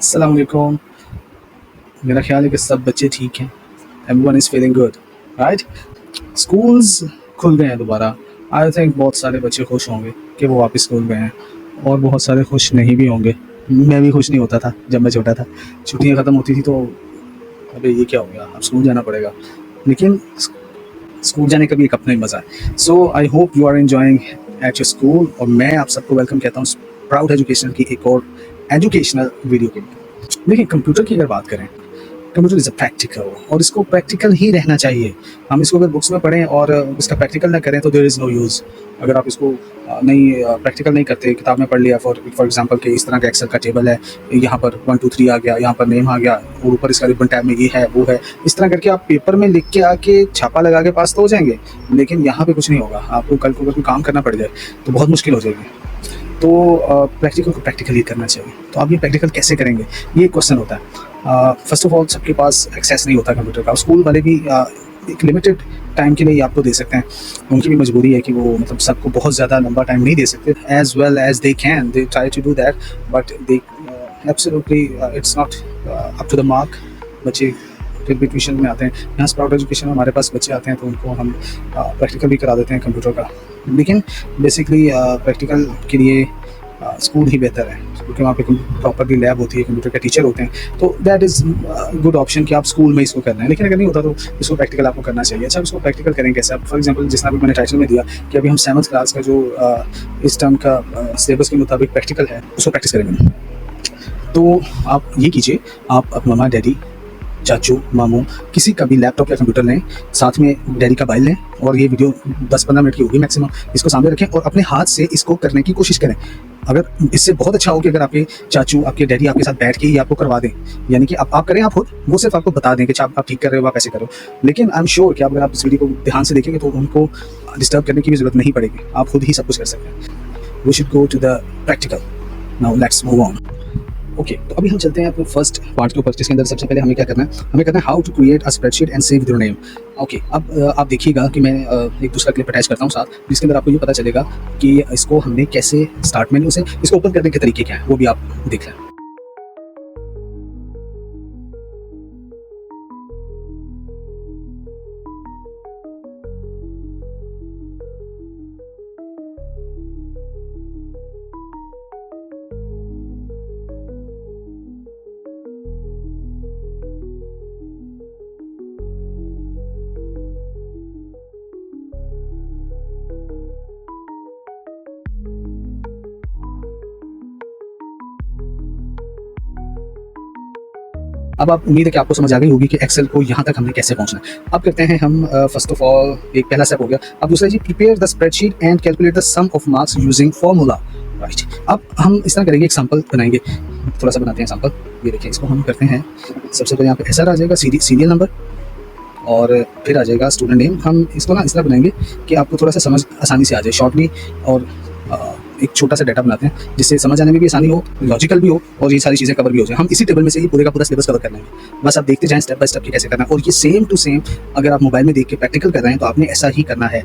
अस्सलाम वालेकुम। मेरा ख्याल है कि सब बच्चे ठीक हैं। Everyone is feeling good, right? Schools खुल गए हैं दोबारा। आई थिंक बहुत सारे बच्चे खुश होंगे कि वो वापस स्कूल गए हैं और बहुत सारे खुश नहीं भी होंगे। मैं भी खुश नहीं होता था जब मैं छोटा था। छुट्टियाँ ख़त्म होती थी तो अबे ये क्या हो गया, अब स्कूल जाना पड़ेगा। लेकिन स्कूल जाने का भी एक अपना ही मज़ा है। So I hope you are enjoying at your school और मैं आप सबको वेलकम कहता हूँ प्राउड एजुकेशन की एक और एजुकेशनल वीडियो के लिए। देखिए, कंप्यूटर की अगर बात करें, कंप्यूटर इज़ अ प्रैक्टिकल और इसको प्रैक्टिकल ही रहना चाहिए। हम इसको अगर बुक्स में पढ़ें और इसका प्रैक्टिकल ना करें तो देयर इज़ नो यूज़। अगर आप इसको नहीं प्रैक्टिकल नहीं करते, किताब में पढ़ लिया फॉर एग्जांपल कि इस तरह का एक्सेल का टेबल है, यहाँ पर 1 2 3 आ गया, यहाँ पर नेम आ गया और ऊपर इसका रिबन टैब में ये है वो है, इस तरह करके आप पेपर में लिख के आके छापा लगा के पास तो हो जाएंगे, लेकिन यहाँ पे कुछ नहीं होगा। आपको कल को अगर कोई काम करना पड़ जाए तो बहुत मुश्किल हो जाएगी। तो प्रैक्टिकल को प्रैक्टिकल ही करना चाहिए। तो आप ये प्रैक्टिकल कैसे करेंगे, ये क्वेश्चन होता है। फर्स्ट ऑफ ऑल सबके पास एक्सेस नहीं होता कंप्यूटर का। स्कूल वाले भी एक लिमिटेड टाइम के लिए आपको दे सकते हैं। उनकी भी मजबूरी है कि वो मतलब सबको बहुत ज़्यादा लंबा टाइम नहीं दे सकते। As well as they can they try to do that, but they absolutely it's not up to the mark. बच्चे फिर भी ट्यूशन में आते हैं। यहाँ स्प्राउट एजुकेशन में हमारे पास बच्चे आते हैं तो उनको हम प्रैक्टिकल भी करा देते हैं कंप्यूटर का। लेकिन बेसिकली प्रैक्टिकल के लिए स्कूल ही बेहतर है, क्योंकि वहाँ पे प्रॉपरली लैब होती है, कंप्यूटर के टीचर होते हैं। तो दैट इज़ गुड ऑप्शन कि आप स्कूल में इसको करना है। लेकिन अगर नहीं होता तो इसको प्रैक्टिकल आपको करना चाहिए। अच्छा, इसको प्रैक्टिकल करेंगे कैसे? आप फॉर एग्जांपल जिस तरह मैंने टाइटल में दिया कि अभी हम 7th क्लास का जो इस टर्म का सिलेबस के मुताबिक प्रैक्टिकल है उसको प्रैक्टिस करेंगे। तो आप ये कीजिए, आप अपने मम्मा डैडी चाचू मामू किसी का भी लैपटॉप या कंप्यूटर लें, साथ में डैडी का मोबाइल लें और ये वीडियो 10-15 मिनट की होगी मैक्सिमम, इसको सामने रखें और अपने हाथ से इसको करने की कोशिश करें। अगर इससे बहुत अच्छा हो कि अगर आपके चाचू आपके डैडी आपके साथ बैठ के ही आपको करवा दें, यानी कि आप करें, आप खुद, वो सिर्फ आपको बता दें कि आप ठीक कर रहे हो, आप ऐसे करो। लेकिन आई एम श्योर कि अगर आप इस वीडियो को ध्यान से देखेंगे तो उनको डिस्टर्ब करने की भी ज़रूरत नहीं पड़ेगी। आप खुद ही सब कुछ कर सकते हैं। We should go to the practical. Now let's move on. Okay, तो अभी हम चलते हैं अपने फर्स्ट पार्ट के ऊपर, जिसके अंदर सबसे पहले हमें क्या करना है? हमें करना है how to create a spreadsheet and save your name. Okay, अब आप देखिएगा कि मैं एक दूसरा क्लिप अटैच करता हूँ साथ, जिसके अंदर आपको ये पता चलेगा कि इसको हमने कैसे स्टार्ट मेन्यू से इसको ओपन करने के तरीके क्या हैं, वो भी आप देख लें। अब आप उम्मीद है कि आपको समझ आ गई होगी कि एक्सेल को यहाँ तक हमने कैसे पहुँचना है। अब करते हैं हम फर्स्ट ऑफ ऑल एक पहला स्टेप हो गया। अब दूसरा जी, prepare the spreadsheet and calculate the sum of marks using formula. Right, अब हम इस तरह करेंगे, एग्जांपल बनाएंगे, थोड़ा सा बनाते हैं एग्जांपल। ये देखिए, इसको हम करते हैं सबसे पहले यहाँ पे एसआर आ जाएगा, सीरियल नंबर, और फिर आ जाएगा स्टूडेंट नेम। हम इसको ना इस तरह बनाएंगे कि आपको थोड़ा सा समझ आसानी से आ जाए, शॉर्टली, और एक छोटा सा डाटा बनाते हैं जिससे समझ आने में भी आसानी हो, लॉजिकल भी हो और ये सारी चीज़ें कवर भी हो जाए। हम इसी टेबल में से ही पूरे का पूरा सिलेबस कवर कर लेंगे। बस आप देखते जाएं स्टेप बाय स्टेप कि कैसे करना है। और ये सेम टू सेम अगर आप मोबाइल में देख के प्रैक्टिकल कर रहे हैं तो आपने ऐसा ही करना है,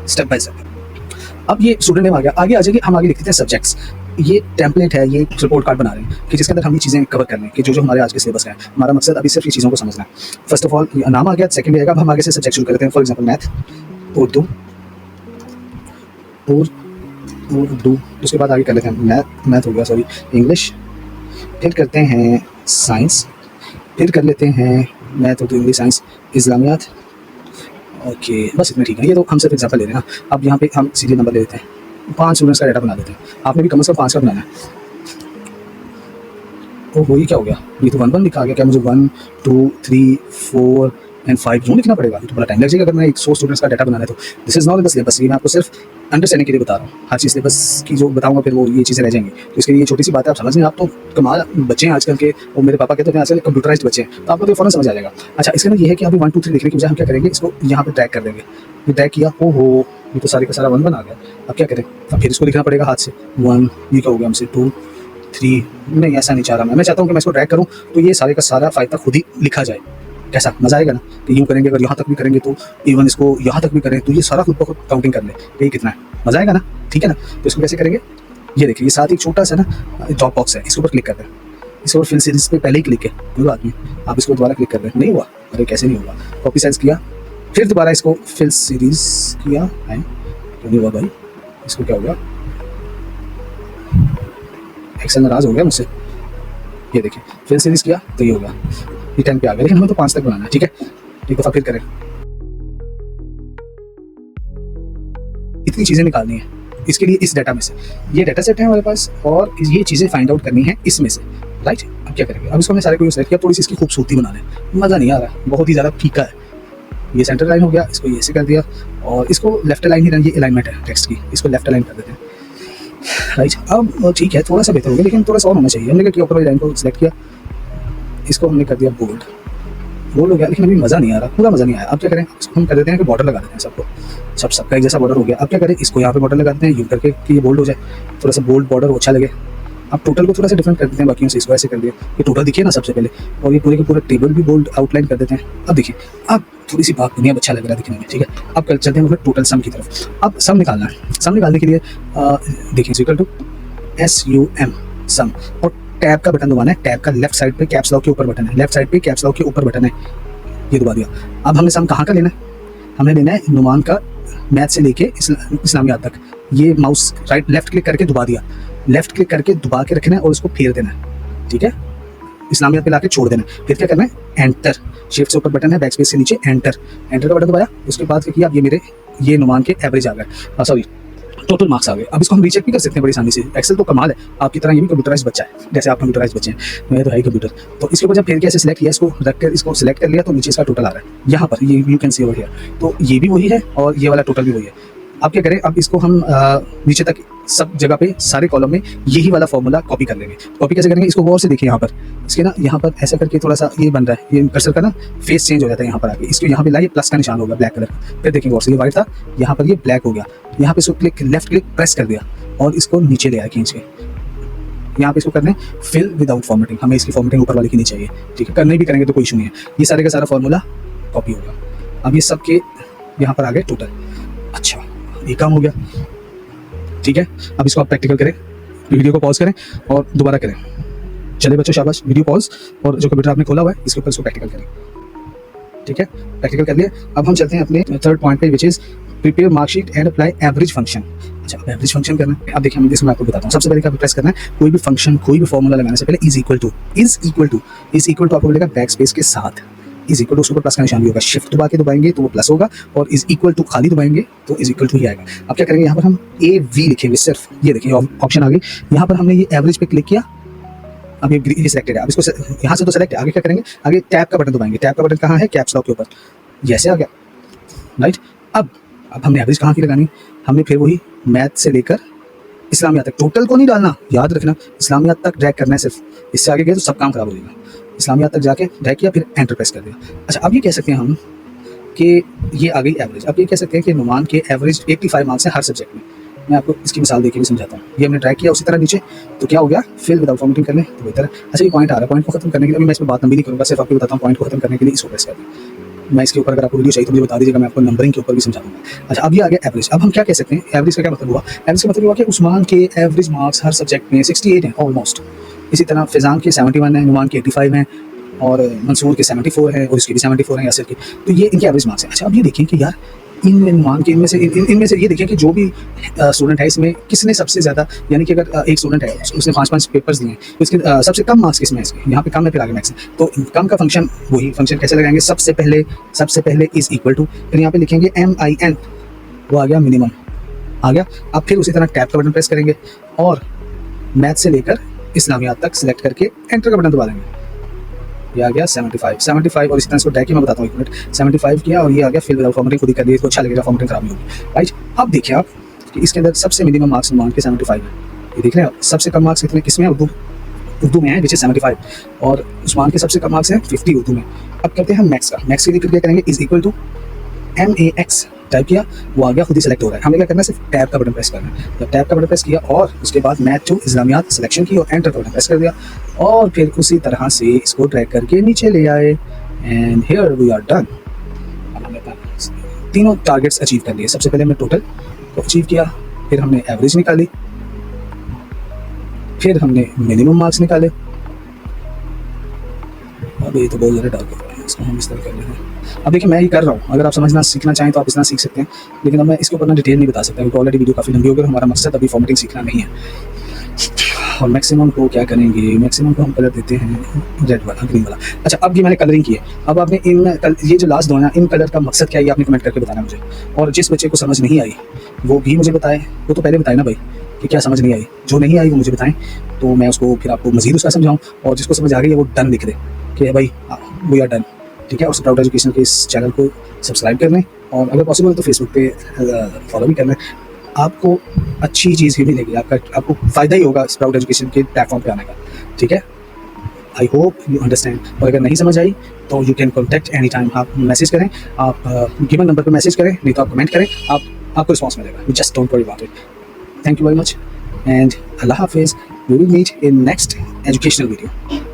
स्टेप बाय स्टेप। अब ये स्टूडेंट नेम आ गया, आगे आ जाएंगे, हम आगे लिखते हैं सब्जेक्ट्स। ये टेम्पलेट है, ये रिपोर्ट कार्ड बना रहे हैं कि जिसके अंदर हम ये चीज़ें कवर कर रहे हैं कि जो हमारे आज के सिलेबस का है। हमारा मकसद अभी सिर्फ ये चीज़ों को समझना है। फर्स्ट ऑफ ऑल नाम आ गया, सेकंड आएगा, अब हम आगे से सब्जेक्ट शुरू करते हैं। For example math, Urdu, Urdu, उसके बाद आगे कर लेते हैं मैथ हो गया, सॉरी, इंग्लिश, फिर करते हैं साइंस, फिर कर लेते हैं math, Urdu, English, science, Islamiyat. Okay, बस इतना ठीक है। ये तो हम सिर्फ एग्जाम्पल ले रहे हैं ना। अब यहाँ पे हम सीरियल नंबर ले लेते हैं, 5 स्टूडेंट्स का डाटा बना देते हैं। आपने भी कम से कम 5 का बनाना है। तो वो ये क्या हो गया, ये तो 1 1 लिखा आ गया। क्या मुझे 1 2 3 4 एंड 5 क्यों लिखना पड़ेगा? ये तो बड़ा टाइम लग जाएगा अगर मैं 100 स्टूडेंट्स का डाटा बनाना है तो। This is not in the syllabus. ये मैं आपको सिर्फ अंडरस्टैंडिंग के लिए बता रहा हूँ। हर चीज़ सिलेबस की जो बताऊंगा फिर वो ये चीज़ें रह जाएंगी। तो इसके लिए छोटी सी बात है, आप समझ लें। आप तो कमाल बच्चे हैं आजकल के, और मेरे पापा कहते हैं आजकल कंप्यूटराइज्ड बच्चे हैं, तो आपको तो फ़ौरन समझ आ जाएगा। अच्छा, इसके अंदर ये है कि अभी 1 2 3 लिखने की बजाय हम क्या करेंगे, इसको यहाँ पे ट्रैक कर देंगे। ये ट्रैक किया, ओहो, ये तो सारे का सारा 1 1 आ गया। अब क्या करें? अब फिर इसको लिखना पड़ेगा हाथ से। 1, ये क्या हो गया हमसे, 2 3। नहीं, ऐसा नहीं चाह रहा मैं चाहता हूँ कि मैं इसको ट्रैक करूँ तो ये सारे का सारा 5 तक खुद ही लिखा जाए। कैसा मज़ा आएगा ना कि यूँ करेंगे, अगर यहाँ तक भी करेंगे तो इवन इसको यहाँ तक भी करें तो ये सारा खुद ब खुद काउंटिंग कर ले, ये कितना है, मज़ा आएगा ना। ठीक है ना? तो इसको कैसे करेंगे, ये देखिए, ये साथ एक छोटा सा ना ड्रॉप बॉक्स है, इसके ऊपर क्लिक कर दें। इसको फिल सीरीज पे पहले ही क्लिक है, कोई बात नहीं, आप इसको दोबारा क्लिक कर रहे हैं, नहीं हुआ, अरे कैसे नहीं हुआ, कॉपी साइज किया, फिर दोबारा इसको फिल सीरीज किया है, तो नहीं हुआ भाई, इसको क्या हो गया, एक्सेल नाराज हो गया मुझसे, ये देखिए फिल सीरीज किया तो ये हो गया, ये 10 पे आ गया, लेकिन हमें तो 5 तक बनाना है, ठीक है, एक दफ़ा फिर करें, इतनी चीज़ें निकालनी है इसके लिए इस डाटा में से, ये डाटा सेट है हमारे पास और ये चीज़ें फाइंड आउट करनी है इसमें से, राइट। अब क्या करेंगे, अब इसको हमने सारे को सेलेक्ट किया, थोड़ी सी इसकी खूबसूरती बना लें, मज़ा नहीं आ रहा, बहुत ही ज़्यादा फीका है, ये सेंटर लाइन हो गया, इसको ये से कर दिया और इसको लेफ्ट लाइन ही रहना, ये अलाइनमेंट है टेक्स्ट की, इसको लेफ्ट लाइन कर देते हैं, राइट। अब ठीक है, थोड़ा सा बेहतर हो गया, लेकिन थोड़ा सा और होना चाहिए, हमने क्या किया, ऊपर वाली लाइन को सिलेक्ट किया, इसको हमने कर दिया बोल्ड, बोल्ड हो गया, लेकिन अभी मज़ा नहीं आ रहा, पूरा मज़ा नहीं आया। अब क्या करें, इसको हम कर देते हैं कि बॉर्डर लगा देते हैं सबको, सबका एक जैसा बॉर्डर हो गया। अब क्या करें, इसको यहाँ पे बॉर्डर लगा देते हैं यूं करके कि ये बोल्ड हो जाए, थोड़ा सा बोल्ड बॉर्डर अच्छा लगे। अब टोटल को थोड़ा सा डिफरेंट कर देते हैं बाकियों से, इसको ऐसे कर दिया कि टोटल दिखे ना सबसे पहले, और ये पूरे के पूरा टेबल भी बोल्ड आउटलाइन कर देते हैं। अब देखिए, अब थोड़ी सी बात दुनिया अच्छा लग रहा है दिखने में, ठीक है। अब कल चलते हैं मतलब टोटल सम की तरफ। अब सम निकालना है, सम निकालने के लिए देखिए इक्वल टू SUM सम, और टैब का बटन दबाना है, टैब का लेफ्ट साइड पे कैप्स लॉक के ऊपर बटन है, लेफ्ट साइड पे कैप्स लॉक के ऊपर बटन है, ये दबा दिया। अब हमने सम कहाँ का लेना है, हमने लेना है नुमान का, मैथ से लेके इस्लामियात तक, ये माउस राइट लेफ्ट क्लिक करके दबा दिया, लेफ्ट क्लिक करके दबा के रखना है और उसको फेर देना है, ठीक है, इस्लामियात पे लाके छोड़ देना है। फिर क्या करना है, एंटर, शिफ्ट से ऊपर बटन है, बैक स्पेस से नीचे एंटर, एंटर का बटन दबाया, उसके बाद क्या किया, अब ये मेरे ये नुमान के एवरेज आ गए, सॉरी टोटल मार्क्स आ गए। अब इसको हम रीचेक भी कर सकते हैं बड़ी आसानी से, एक्सेल तो कमाल है, आपकी तरह ये भी कंप्यूटराइज बच्चा है, जैसे आप कंप्यूटराइज बच्चे हैं, मैं तो है ही कंप्यूटर। तो इसके ऊपर जब फिर कैसे सिलेक्ट किया, इसको रख कर इसको सिलेक्ट कर लिया, तो नीचे इसका टोटल आ रहा है, यहाँ पर ये you can see over here, तो ये भी वही है और ये वाला टोटल भी वही है। अब क्या करें, अब इसको हम नीचे तक सब जगह पे सारे कॉलम में यही वाला फॉर्मूला कॉपी कर लेंगे। कॉपी कैसे करेंगे, इसको गौर से देखिए, यहाँ पर इसके ना यहाँ पर ऐसा करके थोड़ा सा ये बन रहा है, ये कर्सर का ना फेस चेंज हो जाता है यहाँ पर आके, इसको यहाँ पे लाइए, प्लस का निशान होगा ब्लैक कलर, फिर देखिए गौर से, ये व्हाइट था, यहाँ पर ये ब्लैक हो गया, यहाँ पे इसको क्लिक लेफ्ट क्लिक प्रेस कर दिया और इसको नीचे ले आया खींच के, यहाँ पे इसको करना है फिल विदाउट फॉर्मेटिंग, हमें इसकी फॉर्मेटिंग ऊपर वाले की नहीं चाहिए, ठीक है, करने भी करेंगे तो कोई इशू नहीं है, ये सारे का सारा फॉर्मूला कॉपी होगा। अब ये सब के यहाँ पर आ गए टोटल, अच्छा ये काम हो गया, ठीक है। अब इसको आप प्रैक्टिकल करें, वीडियो को पॉज करें और दोबारा करें, चले बच्चों शाबाश, वीडियो पॉज और जो कंप्यूटर आपने खोला हुआ है इसके ऊपर इसको प्रैक्टिकल करें, ठीक है, प्रैक्टिकल कर लिया। अब हम चलते हैं अपने थर्ड पॉइंट पे, which is prepare marksheet and apply average function. अच्छा, एवरेज फंक्शन करना है, अब देखिए मैं आपको बताता हूँ, सबसे पहले क्या प्रेस करना है, कोई भी फंक्शन कोई भी फॉर्मूला लगाने से पहले इज इक्वल टू आपको मिलेगा बैक स्पेस के साथ, इज इक्वल टू उसके ऊपर प्लस का निशान भी होगा, शिफ्ट दबा के दबाएंगे तो वो प्लस होगा, और इज इक्वल टू खाली दबाएंगे तो इज इक्वल टू ही आएगा। अब क्या करेंगे, यहाँ पर हम AV लिखेंगे सिर्फ, ये देखिए ऑप्शन आ गई, यहाँ पर हमने ये एवरेज पे क्लिक किया, अब ये सिलेक्टेड है, अब इसको यहाँ से तो सेलेक्ट है, आगे क्या करेंगे, आगे टैब का बटन दबाएंगे, टैब का बटन कहाँ है, कैप्स लॉक के ऊपर, जैसे आ गया, राइट। अब हमने एवरेज कहाँ की लगानी, हमने फिर वही मैथ से लेकर इस्लामियात तक, टोटल को नहीं डालना, याद रखना, इस्लामियात तक ड्रैग करना है सिर्फ, इससे आगे गए तो सब काम खराब हो जाएगा। इस्लामियात तक जाके ड्रैग किया, फिर एंटर प्रेस कर दिया। अच्छा, अब ये कह सकते हैं हम कि ये आ गई एवरेज। अब ये कह सकते हैं कि नुमान के एवरेज 85 मार्क्स हैं हर सब्जेक्ट में। मैं आपको इसकी मिसाल देके भी समझाता हूँ। ये हमने ट्राई किया, उसी तरह नीचे तो क्या हो गया, फिल विदाउट फॉर्मेटिंग कर लें तो बेहतर है। अच्छा, ये पॉइंट आ रहा है, पॉइंट को खत्म करने के लिए अभी मैं इसमें बात लंबी नहीं करूँगा, सिर्फ आपको बताता हूँ पॉइंट को खत्म करने के लिए इसको प्रेस कर दें। मैं इसके ऊपर अगर आपको वीडियो चाहिए तो मुझे बता दीजिएगा, मैं आपको नंबरिंग के ऊपर भी समझा दूँगा। अच्छा, अब ये आ गया एवरेज। अब हम क्या कह सकते हैं, एवरेज का क्या मतलब हुआ, एवरेज का मतलब हुआ कि उस्मान के एवरेज मार्क्स हर सब्जेक्ट में 68 हैं ऑलमोस्ट। इसी तरह फिजान के 71 हैं, नुमान के 85 हैं, और मंसूर के 74 है, और इसके भी 74 हैं यासिर के, तो ये इनके एवरेज मार्क्स हैं। अच्छा, अब ये देखें कि यार इनमें नुमान के इनमें से ये देखें कि जो भी स्टूडेंट है इसमें किसने सबसे ज़्यादा, यानी कि अगर एक स्टूडेंट है उसने 5-5 पेपर्स दिए हैं तो इसके सबसे कम मार्क्स किसमें है, इसके यहाँ पे कम है, फिर आगे मैक्स है, तो कम का फंक्शन वही फंक्शन कैसे लगाएंगे, सबसे पहले इज इक्वल टू, फिर यहाँ पे लिखेंगे MIN, वो आ गया मिनिमम आ गया। अब फिर उसी तरह टैब का बटन प्रेस करेंगे और मैथ से लेकर इस्लामियात तक सिलेक्ट करके एंटर का बटन दबा देंगे, ये आ गया 75 और इसी तरह इसको ड्रैग किया, मैं बताता हूँ एक मिनट, 75 किया और ये आ गया फिल विदाउट फॉर्मेटिंग, खुद ही कर दिया, इसको अच्छा लगेगा, फॉर्मेटिंग खराब नहीं होगी, राइट। अब देखिए आप कि इसके अंदर सबसे मिनिमम मार्क्स नुमान के 75 है, ये देख रहे हैं, सबसे कम मार्क्स कितने किसमें, उर्दू में है विच इज 75, और उस्मान के सबसे कम मार्क्स हैं 50 उर्दू में। अब करते हैं मैथ्स का, मैथ्स के लिए क्या करेंगे, is equal to MAX type किया, वो आ गया, खुद ही सेलेक्ट हो रहा है। हमें क्या करना है, सिर्फ टैब का बटन प्रेस करना है, जब टैब का बटन प्रेस किया और उसके बाद मैथ टू इस्लामियात सिलेक्शन की और एंटर का बटन प्रेस कर दिया, और फिर उसी तरह से इसको ड्रैग करके नीचे ले आए, and here we are done. अब हमने तीनों टारगेट्स अचीव कर लिए। सबसे पहले हमने टोटल को अचीव किया, फिर हमने एवरेज निकाली, फिर हमने मिनिमम मार्क्स निकाले, अब ये तो बहुत ज़्यादा डार्क हो रहा है, इसको हम इस तरह कर रहे हैं। अब देखिए मैं ये कर रहा हूँ, अगर आप समझना सीखना चाहें तो आप इस तरह सीख सकते हैं, लेकिन अब मैं इसके ऊपर ना डिटेल नहीं बता सकता क्योंकि ऑलरेडी वीडियो काफ़ी लंबी हो गई। हमारा मकसद अभी फॉर्मेटिंग सीखना नहीं है। और मैक्सिमम को क्या करेंगे, मैक्सिमम को हम कलर देते हैं रेड वाला, ग्रीन वाला। अच्छा अब ये मैंने कलरिंग की है, अब आपने ये जो लास्ट दो है ना, इन कलर का मकसद क्या है ये आपने कमेंट करके बताना मुझे। और जिस बच्चे को समझ नहीं आई वो भी मुझे बताए, वो तो पहले बताए ना भाई कि क्या समझ नहीं आई, जो नहीं आई वो मुझे बताएं तो मैं उसको फिर आपको मजीद उसका समझाऊँ। और जिसको समझ आ गई है वो डन लिख दे कि भाई वी आर डन, ठीक है। और स्प्राउट एजुकेशन के इस चैनल को सब्सक्राइब कर लें और अगर पॉसिबल है तो फेसबुक पे फॉलो भी कर लें। आपको अच्छी चीज़ ही मिलेगी, आपको फ़ायदा ही होगा स्प्राउट एजुकेशन के प्लेटफॉर्म पे आने का, ठीक है। आई होप यू अंडरस्टैंड। और अगर नहीं समझ आई तो you can contact any time, आप मैसेज करें, आप गिवन नंबर पर मैसेज करें, नहीं तो आप कमेंट करें, आपको रिस्पॉन्स मिलेगा। Just don't worry about it. Thank you very much and अल्लाह हाफिज़। We will meet in next educational video.